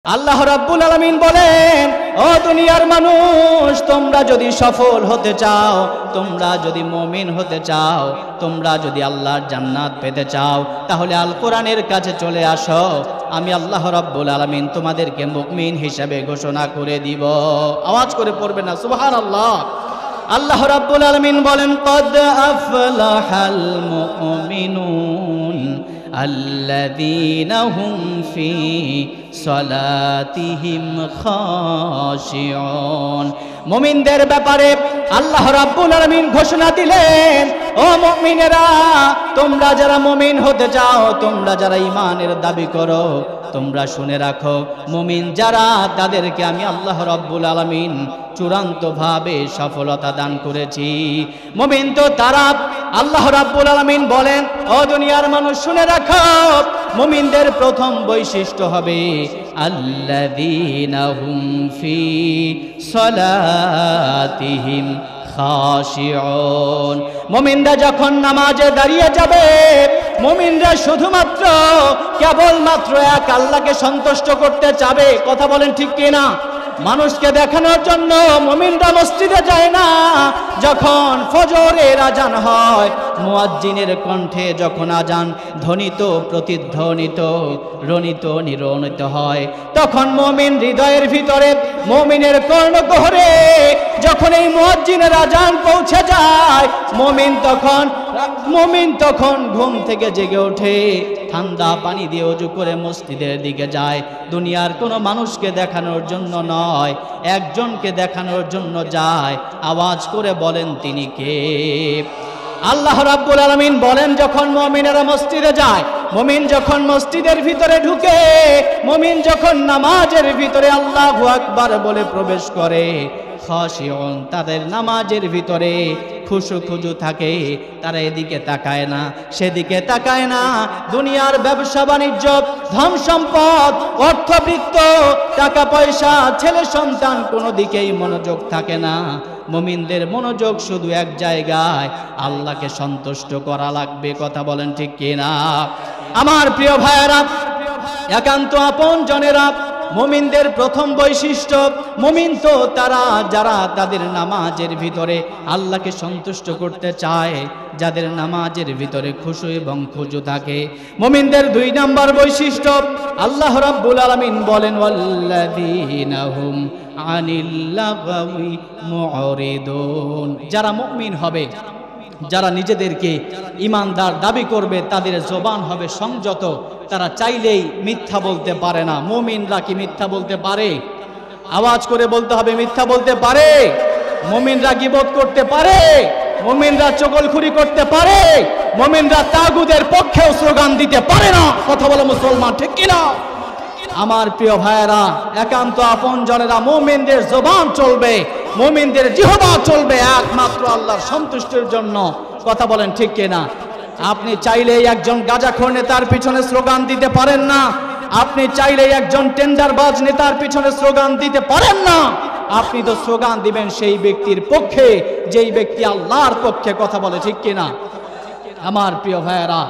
আল্লাহ রাব্বুল আলামিন বলেন, ও দুনিয়ার মানুষ, তোমরা যদি সফল হতে চাও, তোমরা যদি মুমিন হতে চাও, তোমরা যদি আল্লাহর জান্নাত পেতে চাও, তাহলে আল কোরআনের কাছে চলে আসো। আমি আল্লাহ রাব্বুল আলামিন তোমাদেরকে মুমিন হিসেবে ঘোষণা করে দিব। আওয়াজ করে পড়বে না সুবহানাল্লাহ। আল্লাহ রাব্বুল আলামিন বলেন, কদ আফলাহাল মুমিনুন আল্লাযীনা হুম ফি সালাতিহিম খাশিউন। মুমিনদের ব্যাপারে আল্লাহ রাব্বুল আলামিন ঘোষণা দিলেন, ও মুমিনেরা, তোমরা যারা মুমিন হতে চাও, তোমরা যারা ঈমানের দাবি করো, তোমরা শুনে রাখো, মুমিন যারা, তাদেরকে আমি আল্লাহ রাব্বুল আলামিন চূড়ান্তভাবে সফলতা দান করেছি। মুমিন তো তারা, আল্লাহ রাব্বুল আলামিন বলেন, ও দুনিয়ার মানুষ শুনে রাখো, মুমিনদের প্রথম বৈশিষ্ট্য হবে আল্লাযীনা হুম ফি সালাতিহিম খাশিউন। মুমিনরা যখন নামাজে দাঁড়িয়ে যাবে, মুমিনরা শুধুমাত্র কেবলমাত্র এক আল্লাহকে সন্তুষ্ট করতে চাবে। কথা বলেন ঠিক কিনা? মানুষকে দেখানোর জন্য মুমিনরা মসজিদে যায় না। যখন ফজরের আজান হয়, মুয়াজ্জিনের কণ্ঠে যখন আজান ধ্বনিত, প্রতিধ্বনিত, রনিত, নিরনিত হয়, তখন মুমিন হৃদয়ের ভিতরে, মুমিনের কর্ণগহরে যখন এই মুয়াজ্জিনের আজান পৌঁছে যায়, মুমিন তখন ঘুম থেকে জেগে ওঠে, ঠান্ডা পানি দিয়ে ওযু করে মসজিদের দিকে যায়। দুনিয়ার কোনো মানুষকে দেখানোর জন্য নয়, একজনকে দেখানোর জন্য যায়। আওয়াজ করে বলেন, তিনি কে? আল্লাহ রাব্বুল আলামিন বলেন, যখন মুমিনেরা মসজিদে যায়, মুমিন যখন মসজিদের ভিতরে ঢুকে, মুমিন যখন নামাজের ভিতরে আল্লাহু আকবার বলে প্রবেশ করে, খাশিউন, তাদের নামাজের ভিতরে খুশু থাকে। তারা এদিকে তাকায় না, সেদিকে তাকায় না। দুনিয়ার ব্যবসা বাণিজ্য, ধন সম্পদ, অর্থবৃত্ত, টাকা পয়সা, ছেলে সন্তান, কোনো দিকেই মনোযোগ থাকে না। মুমিনদের মনোযোগ শুধু এক জায়গায়, আল্লাহকে সন্তুষ্ট করা লাগবে। কথা বলেন ঠিক কিনা? আমার প্রিয় ভাইয়েরা, একান্ত আপন জনেরা, মুমিনদের প্রথম বৈশিষ্ট্য, মুমিন তো তারা যারা তাদের নামাজের ভিতরে আল্লাহকে সন্তুষ্ট করতে চায়, যাদের নামাজের ভিতরে খুশু এবং খুজু থাকে। মুমিনদের 2 নম্বর বৈশিষ্ট্য, আল্লাহ রাব্বুল আলামিন বলেন, ওয়াল্লাযীনা হুম আনিল লাগাওয়ি মুরিদুন। যারা মুমিন হবে, যারা নিজেদেরকে ঈমানদার দাবি করবে, তাদের জবান হবে সংযত। তারা চাইলেই মিথ্যা বলতে পারে না। মুমিনরা কি মিথ্যা বলতে পারে? আওয়াজ করে বলতে হবে, মিথ্যা বলতে পারে? মুমিনরা গীবত করতে পারে? মুমিনরা চগলখুরি করতে পারে? মুমিনরা তাগুদের পক্ষেও স্লোগান দিতে পারে না। কথা বলো মুসলমান, ঠিক কিনা? আমার প্রিয় ভাইয়েরা, একান্ত আপন জনেরা, মুমিনদের জবান চলবে, মুমিনদের জিহবা চলবে একমাত্র আল্লাহর সন্তুষ্টির জন্য। কথা বলেন ঠিক কিনা? আপনি চাইলেই একজন গাঁজাখোর নেতার পিছনে স্লোগান দিতে পারেন না। আপনি চাইলেই একজন টেন্ডারবাজ নেতার পিছনে স্লোগান দিতে পারেন না। আপনি তো স্লোগান দিবেন সেই ব্যক্তির পক্ষে, যেই ব্যক্তি আল্লাহর পক্ষে কথা বলে। ঠিক কিনা? আমার প্রিয় ভাইয়েরা,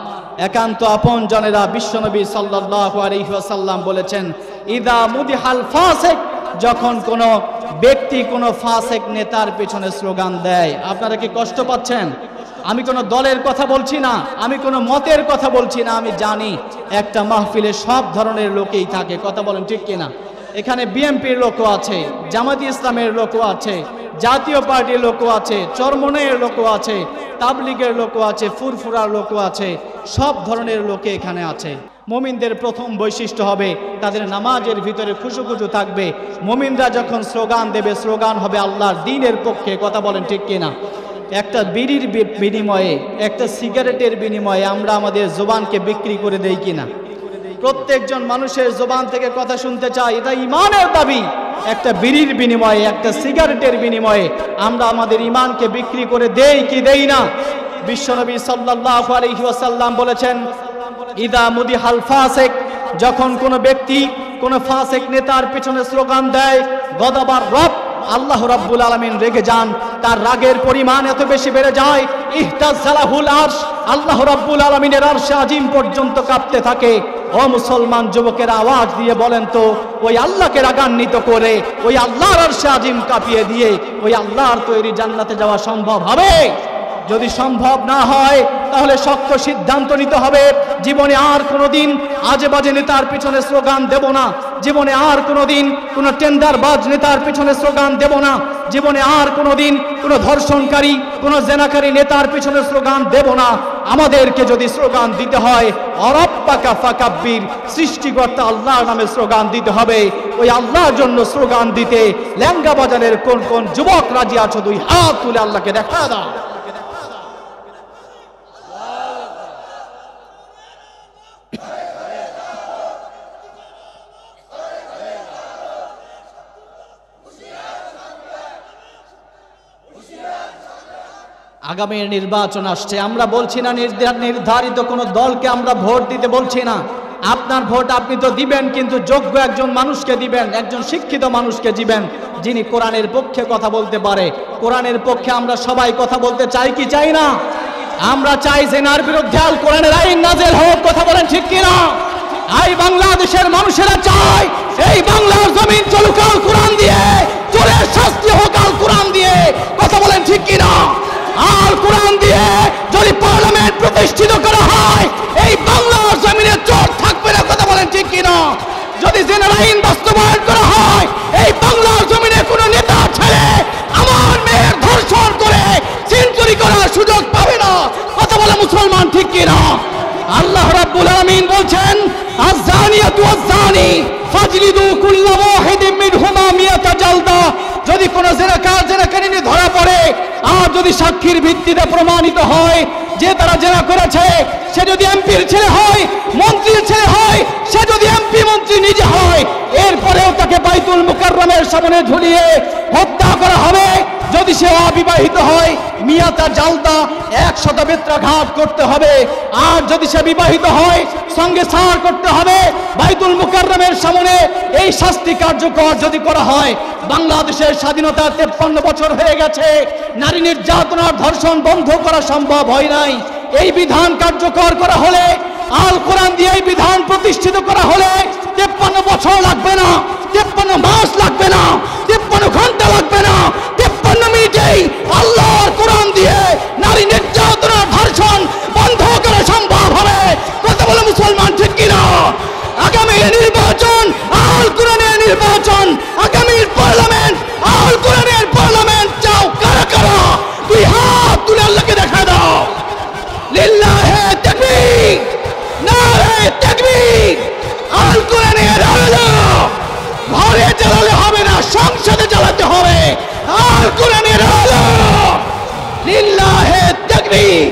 একান্ত আপন জনেরা, বিশ্বনবী সাল্লাল্লাহু আলাইহি ওয়াসাল্লাম বলেছেন, ইদা মুদিহাল ফাসিক, যখন কোনো ব্যক্তি কোনো ফাসিক নেতার পিছনে স্লোগান দেয়। আপনারা কি কষ্ট পাচ্ছেন? আমি কোনো দলের কথা বলছি না, আমি কোনো মতের কথা বলছি না। আমি জানি একটা মাহফিলে সব ধরনের লোকেই থাকে। কথা বলেন ঠিক কিনা? এখানে বিএনপির লোকও আছে, জামায়াতে ইসলামের লোকও আছে, জাতীয় পার্টির লোকও আছে, চরমনের লোকও আছে, তাবলিগের লোকও আছে, ফুরফুরার লোকও আছে, সব ধরনের লোকে এখানে আছে। মুমিনদের প্রথম বৈশিষ্ট্য হবে তাদের নামাজের ভিতরে খুশু থাকবে। মুমিনরা যখন স্লোগান দেবে, স্লোগান হবে আল্লাহর দ্বীনের পক্ষে। কথা বলেন ঠিক কিনা? একটা বিড়ির বিনিময়ে, একটা সিগারেটের বিনিময়ে আমরা আমাদের জবানকে বিক্রি করে দেই কিনা? প্রত্যেকজন মানুষের জবান থেকে কথা শুনতে চায়, এটা ঈমানের দাবি। একটা বিড়ির বিনিময়ে, একটা সিগারেটের বিনিময়ে আমরা আমাদের ঈমানকে বিক্রি করে দেই কি দেই না? বিশ্বনবী সাল্লাল্লাহু আলাইহি ওয়াসাল্লাম বলেছেন, ইদা মুদিহাল ফাসিক, যখন কোনো ব্যক্তি কোনো ফাসিক নেতার পিছনে স্লোগান দেয়, গদাবার রব, আল্লাহ রাব্বুল আলামিন রেগে যান। তার রাগের পরিমাণ এত বেশি বেড়ে যায়, ইহতাজ্জালাহুল আরশ, আল্লাহ রাব্বুল আলামিনের আরশে আজিম পর্যন্ত কাঁপতে থাকে। ও মুসলমান যুবকের আওয়াজ দিয়ে বলেন তো, ওই আল্লাহকে রাগান্বিত করে ওই আল্লাহর আরশে আজিম কাঁপিয়ে দিয়ে ওই আল্লাহর তৈরি জান্নাতে যাওয়া সম্ভব হবে? যদি সম্ভব না হয় তাহলে শক্ত সিদ্ধান্ত নিতে হবে, জীবনে আর কোনোদিন আজে বাজে নেতার পিছনে স্লোগান দেব না, জীবনে আর কোনোদিন কোনো টেন্ডারবাজ নেতার পিছনে স্লোগান দেব না, জীবনে আর কোনোদিন কোনো ধর্ষণকারী কোনো জেনাকারী নেতার পিছনে স্লোগান দেব না। আমাদেরকে যদি স্লোগান দিতে হয় অরব্বাকা ফাকাব্বির, সৃষ্টিকর্তা আল্লাহর নামে স্লোগান দিতে হবে। ওই আল্লাহর জন্য স্লোগান দিতে লেঙ্গা বাজারের কোন কোন যুবক রাজি আছো? দুই হাত তুলে আল্লাহকে দেখা দাও। আগামীর নির্বাচন আসছে, আমরা বলছি না নির্ধারিত কোনো দলকে আমরা ভোট দিতে বলছি না। আপনার ভোট আপনি তো দিবেন, কিন্তু যোগ্য একজন মানুষকে দিবেন, একজন শিক্ষিত মানুষকে দিবেন, যিনি কোরআনের পক্ষে কথা বলতে পারে। কোরআনের পক্ষে আমরা সবাই কথা বলতে চাই কি চাই না? আমরা চাই জেনার বিরুদ্ধে আল কোরআনের আইন নাযিল হোক, কথা বলেন ঠিক কিনা? এই বাংলাদেশের মানুষেরা চায় এই বাংলার জমিন চলুক আল কোরআন দিয়ে, চোরের শাস্তি হোক আল কোরআন দিয়ে, কথা বলেন ঠিক কিনা? আল কোরআন দিয়ে যদি পার্লামেন্ট প্রতিষ্ঠিত করা হয় এই বাংলার জমিনে চোর থাকবে না, কথা বলেন ঠিক কিনা? যদি জেনারেল আইন বাস্তবায়ন করা হয় এই বাংলার জমিনে কোনো নেতা ছেলে আমার মেয়ের ধর্ষণ করে সেঞ্চুরি করার সুযোগ পাবে না, কথা বলে মুসলমান ঠিক কিনা? আল্লাহ রাব্বুল আলামিন বলছেন আয-যানিয়াতু ওয়াজ-যানি ফাজলিদু কুল্লা ওয়াহিদিন মিনহুমা মিয়াতা জালদা। যদি কোন জেনাকারী ধরা পড়ে আর যদি সাক্ষীর ভিত্তিতে প্রমাণিত হয় যে তারা জেনা করেছে, সে যদি এমপির ছেলে হয়, মন্ত্রীর ছেলে হয়, সে যদি এমপি মন্ত্রী নিজে হয়, এরপরেও তাকে বাইতুল মুকাররমের সামনে ঝুলিয়ে হত্যা করা হবে। যদি সে অবিবাহিত হয় মিয়াতা জালদা 100 বেত্রাঘাত করতে হবে, আর যদি সে বিবাহিত হয় সঙ্গে সার করতে হবে বাইতুল মুকাররমের সামনে। এই শাস্তি কার্যকর যদি করা হয়, বাংলাদেশের স্বাধীনতার 53 বছর হয়ে গেছে, নারী নির্যাতন আর ধর্ষণ বন্ধ করা সম্ভব হয় নাই। এই বিধান কার্যকর করা হলে, আল কোরআন দিয়ে এই বিধান প্রতিষ্ঠিত করা হলে 53 বছর লাগবে না, 53 মাস লাগবে না, 53 ঘন্টা লাগবে না, 53 মিনিটেই আল্লাহর কোরআন দিয়ে নারী নির্যাতন আর ধর্ষণ বন্ধ করা সম্ভব হবে, কথা বলে মুসলমান ঠিক কিনা? আগামী নির্বাচন আল কোরআনের নির্বাচন, আগামীর পার্লামেন্ট আল কোরআনের পার্লামেন্ট। চাও কারা কারা? দুই হাত তুলে আল্লাহকে দেখা দাও। লিল্লাহে তাকবীর, নারে তাকবীর। আল কোরআনের আলো ঘরে জ্বালালে হবে না, সংসদে জ্বালাতে হবে। আল কোরআনের আলো, লিল্লাহে তাকবীর।